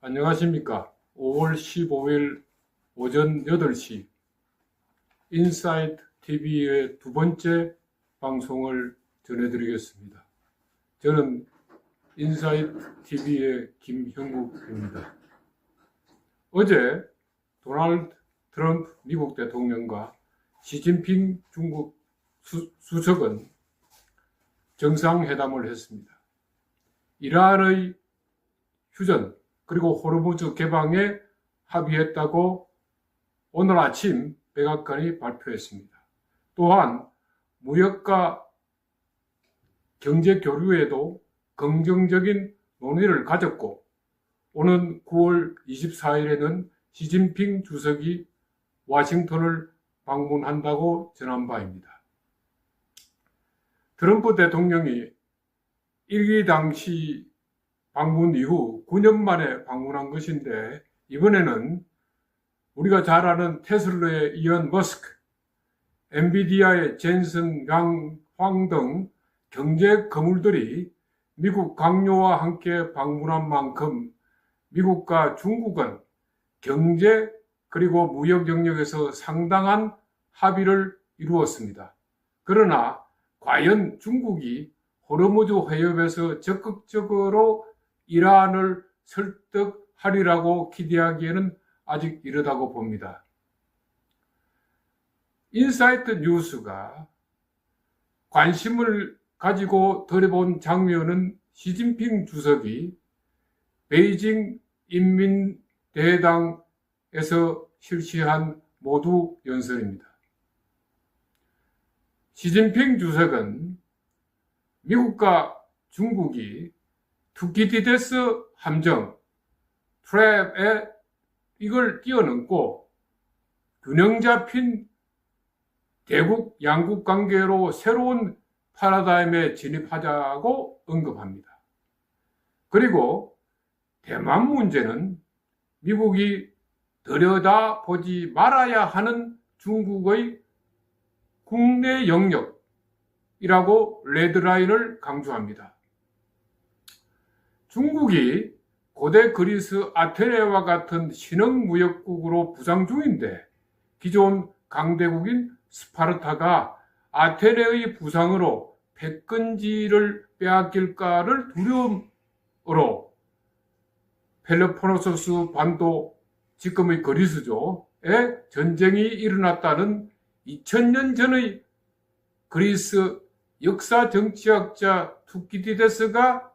안녕하십니까. 5월 15일 오전 8시 인사이트 TV의 두 번째 방송을 전해드리겠습니다. 저는 인사이트 TV의 김형국입니다. 어제 도널드 트럼프 미국 대통령과 시진핑 중국 수석은 정상회담을 했습니다. 이란의 휴전 그리고 호르무즈 개방에 합의했다고 오늘 아침 백악관이 발표했습니다. 또한 무역과 경제 교류에도 긍정적인 논의를 가졌고 오는 9월 24일에는 시진핑 주석이 워싱턴을 방문한다고 전한 바입니다. 트럼프 대통령이 일기 당시 방문 이후 9년 만에 방문한 것인데 이번에는 우리가 잘 아는 테슬라의 일론 머스크, 엔비디아의 젠슨 황 등 경제 거물들이 미국 강요와 함께 방문한 만큼 미국과 중국은 경제 그리고 무역 영역에서 상당한 합의를 이루었습니다. 그러나 과연 중국이 호르무즈 해협에서 적극적으로 이란을 설득하리라고 기대하기에는 아직 이르다고 봅니다. 인사이트 뉴스가 관심을 가지고 들여본 장면은 시진핑 주석이 베이징 인민대회당에서 실시한 모두 연설입니다. 시진핑 주석은 미국과 중국이 투키디데스 함정, 트랩에 이걸 뛰어넘고 균형 잡힌 대국 양국 관계로 새로운 파라다임에 진입하자고 언급합니다. 그리고 대만 문제는 미국이 들여다보지 말아야 하는 중국의 국내 영역이라고 레드라인을 강조합니다. 중국이 고대 그리스 아테네와 같은 신흥무역국으로 부상 중인데 기존 강대국인 스파르타가 아테네의 부상으로 패권지를 빼앗길까를 두려움으로 펠로폰네소스 반도 지금의 그리스에 전쟁이 일어났다는 2000년 전의 그리스 역사 정치학자 투키디데스가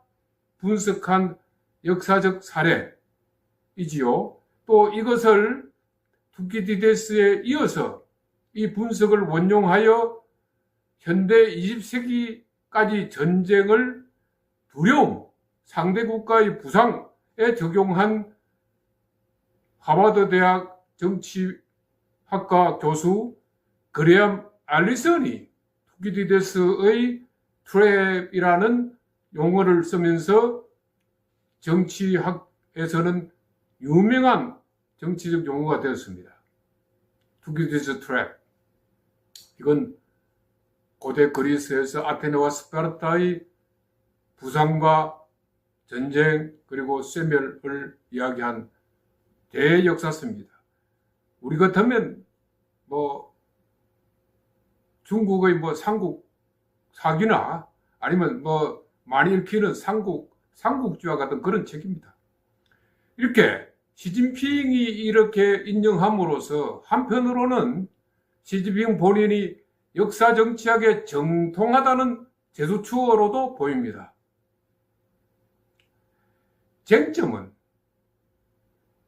분석한 역사적 사례이지요. 또 이것을 투키디데스에 이어서 이 분석을 원용하여 현대 20세기까지 전쟁을 두려움, 상대 국가의 부상에 적용한 하버드 대학 정치학과 교수 그레엄 알리슨이 투키디데스의 트랩이라는 용어를 쓰면서 정치학에서는 유명한 정치적 용어가 되었습니다. 투키디데스 트랩. 이건 고대 그리스에서 아테네와 스파르타의 부상과 전쟁 그리고 쇠멸을 이야기한 대역사서입니다. 우리 같으면 중국의 삼국 사기나 아니면 많이 읽히는 삼국지와 같은 그런 책입니다. 이렇게 시진핑이 이렇게 인정함으로써 한편으로는 시진핑 본인이 역사 정치학에 정통하다는 제수추어로도 보입니다. 쟁점은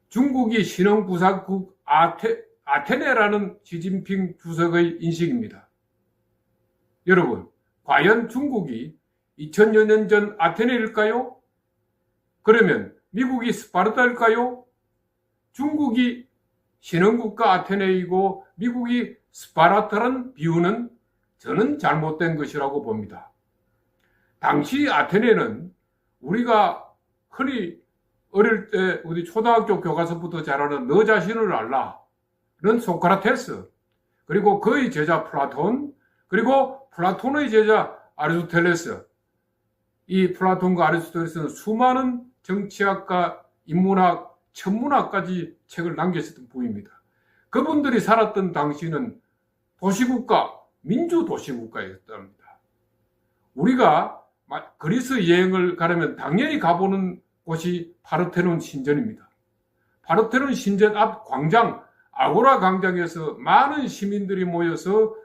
중국이 신흥부사국 아테네라는 시진핑 주석의 인식입니다. 여러분, 과연 중국이 2000여 년 전 아테네일까요? 그러면 미국이 스파르타일까요? 중국이 신흥국가 아테네이고 미국이 스파르타라는 비유는 저는 잘못된 것이라고 봅니다. 당시 아테네는 우리가 흔히 어릴 때 우리 초등학교 교과서부터 잘 아는 너 자신을 알라는 소크라테스, 그리고 그의 제자 플라톤, 그리고 플라톤의 제자 아리스토텔레스, 이 플라톤과 아리스토텔레스는 수많은 정치학과, 인문학, 천문학까지 책을 남겼었던 부입니다. 그분들이 살았던 당시는 도시국가, 민주도시국가였답니다. 우리가 그리스 여행을 가려면 당연히 가보는 곳이 파르테논 신전입니다. 파르테논 신전 앞 광장, 아고라 광장에서 많은 시민들이 모여서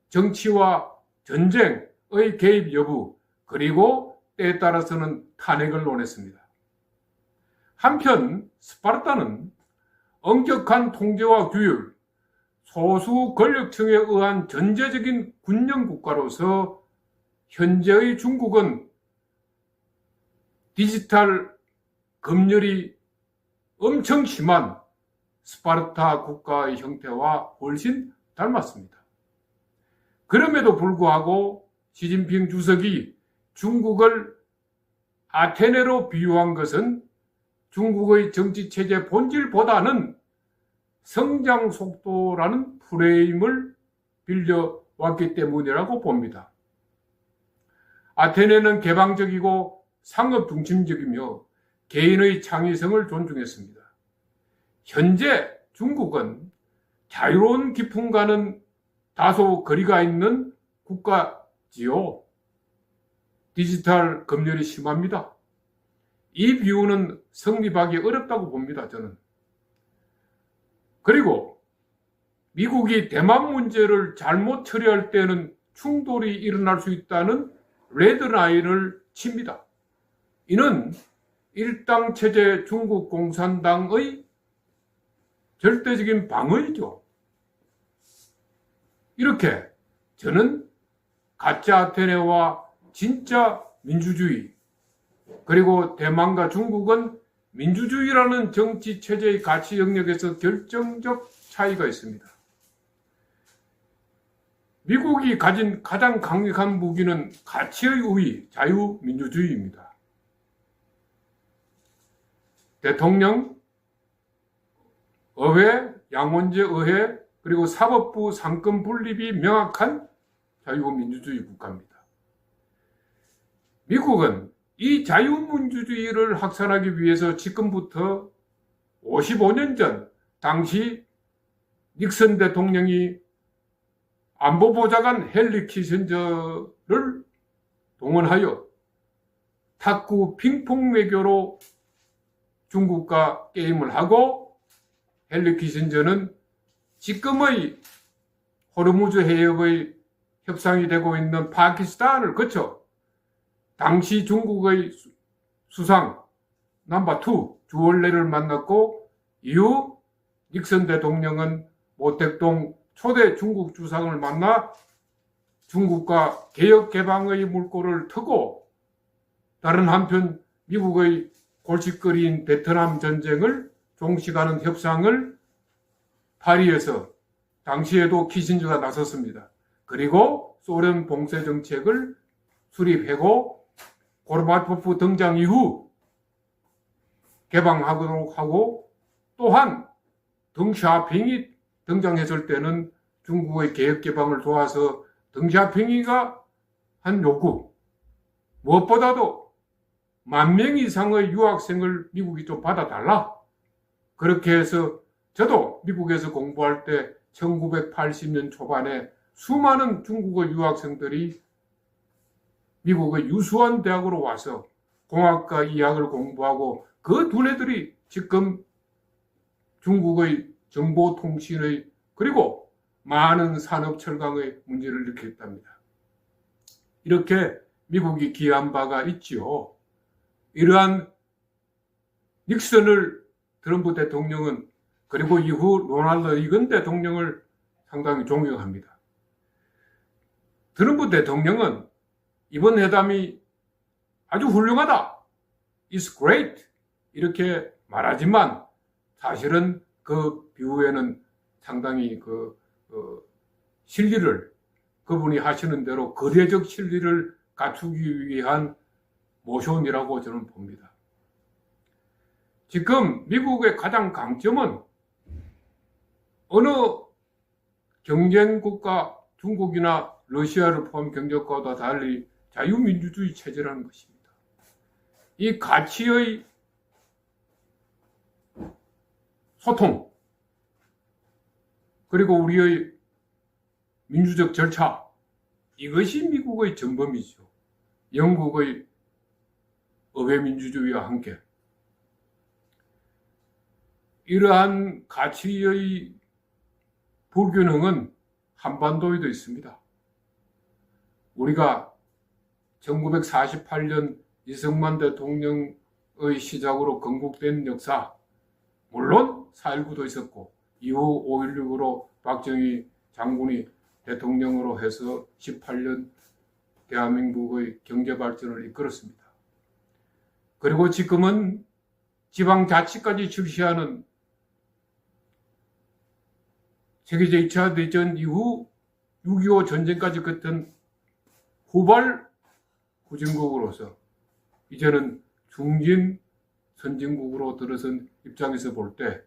정치와 전쟁의 개입 여부, 그리고 때에 따라서는 탄핵을 논했습니다. 한편 스파르타는 엄격한 통제와 규율, 소수 권력층에 의한 전제적인 군령 국가로서 현재의 중국은 디지털 검열이 엄청 심한 스파르타 국가의 형태와 훨씬 닮았습니다. 그럼에도 불구하고 시진핑 주석이 중국을 아테네로 비유한 것은 중국의 정치체제 본질보다는 성장 속도라는 프레임을 빌려왔기 때문이라고 봅니다. 아테네는 개방적이고 상업 중심적이며 개인의 창의성을 존중했습니다. 현재 중국은 자유로운 기품과는 다소 거리가 있는 국가지요. 디지털 검열이 심합니다. 이 비유는 성립하기 어렵다고 봅니다, 저는. 그리고 미국이 대만 문제를 잘못 처리할 때는 충돌이 일어날 수 있다는 레드라인을 칩니다. 이는 일당 체제 중국 공산당의 절대적인 방어이죠. 이렇게 저는 가짜 아테네와 진짜 민주주의, 그리고 대만과 중국은 민주주의라는 정치 체제의 가치 영역에서 결정적 차이가 있습니다. 미국이 가진 가장 강력한 무기는 가치의 우위, 자유민주주의입니다. 대통령, 의회, 양원제 의회, 그리고 사법부 상권 분립이 명확한 자유민주주의 국가입니다. 미국은 이 자유민주주의를 확산하기 위해서 지금부터 55년 전 당시 닉슨 대통령이 안보보좌관 헨리 키신저를 동원하여 탁구 핑퐁 외교로 중국과 게임을 하고, 헨리 키신저는 지금의 호르무즈 해협의 협상이 되고 있는 파키스탄을 거쳐 당시 중국의 수상 넘버2 주얼레를 만났고, 이후 닉슨 대통령은 모택동 초대 중국 주상을 만나 중국과 개혁 개방의 물꼬를 트고, 다른 한편 미국의 골칫거리인 베트남 전쟁을 종식하는 협상을 파리에서 당시에도 키신저가 나섰습니다. 그리고 소련 봉쇄 정책을 수립하고 고르바초프 등장 이후 개방하도록 하고, 또한 덩샤핑이 등장했을 때는 중국의 개혁 개방을 도와서 덩샤핑이가 한 요구, 무엇보다도 10,000명 이상의 유학생을 미국이 좀 받아달라. 그렇게 해서 저도 미국에서 공부할 때 1980년 초반에 수많은 중국어 유학생들이 미국의 유수한 대학으로 와서 공학과 이학을 공부하고, 그 두뇌들이 지금 중국의 정보통신의 그리고 많은 산업 철강의 문제를 일으켰답니다. 이렇게 미국이 기여한 바가 있지요. 이러한 닉슨을 트럼프 대통령은, 그리고 이후 로널드 리건 대통령을 상당히 존경합니다. 트럼프 대통령은 이번 회담이 아주 훌륭하다, It's great, 이렇게 말하지만 사실은 그 비유에는 상당히 실리를, 그분이 하시는 대로 거래적 실리를 갖추기 위한 모션이라고 저는 봅니다. 지금 미국의 가장 강점은 어느 경쟁국가, 중국이나 러시아를 포함한 경제국가와 달리 자유민주주의 체제라는 것입니다. 이 가치의 소통, 그리고 우리의 민주적 절차, 이것이 미국의 전범이죠. 영국의 의회민주주의와 함께. 이러한 가치의 불균형은 한반도에도 있습니다. 우리가 1948년 이승만 대통령의 시작으로 건국된 역사, 물론 4.19도 있었고 이후 5.16으로 박정희 장군이 대통령으로 해서 18년 대한민국의 경제발전을 이끌었습니다. 그리고 지금은 지방자치까지 출시하는 세계제 2차 대전 이후 6.25 전쟁까지 겪던 후발 후진국으로서 이제는 중진 선진국으로 들어선 입장에서 볼 때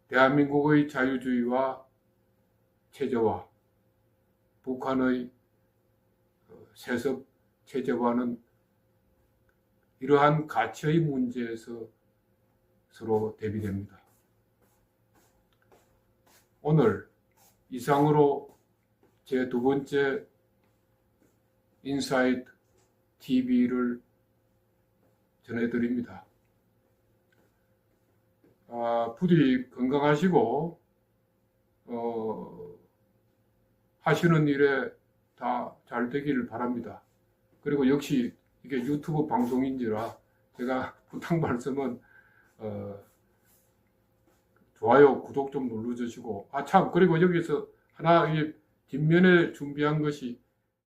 대한민국의 자유주의와 체제와 북한의 세습 체제와는 이러한 가치의 문제에서 서로 대비됩니다. 오늘 이상으로 제 두 번째 인사이트 TV를 전해드립니다. 부디 건강하시고 하시는 일에 다 잘 되기를 바랍니다. 그리고 역시 이게 유튜브 방송인지라 제가 부탁 말씀은 좋아요, 구독 좀 눌러주시고 참 그리고 여기서 하나 이 뒷면에 준비한 것이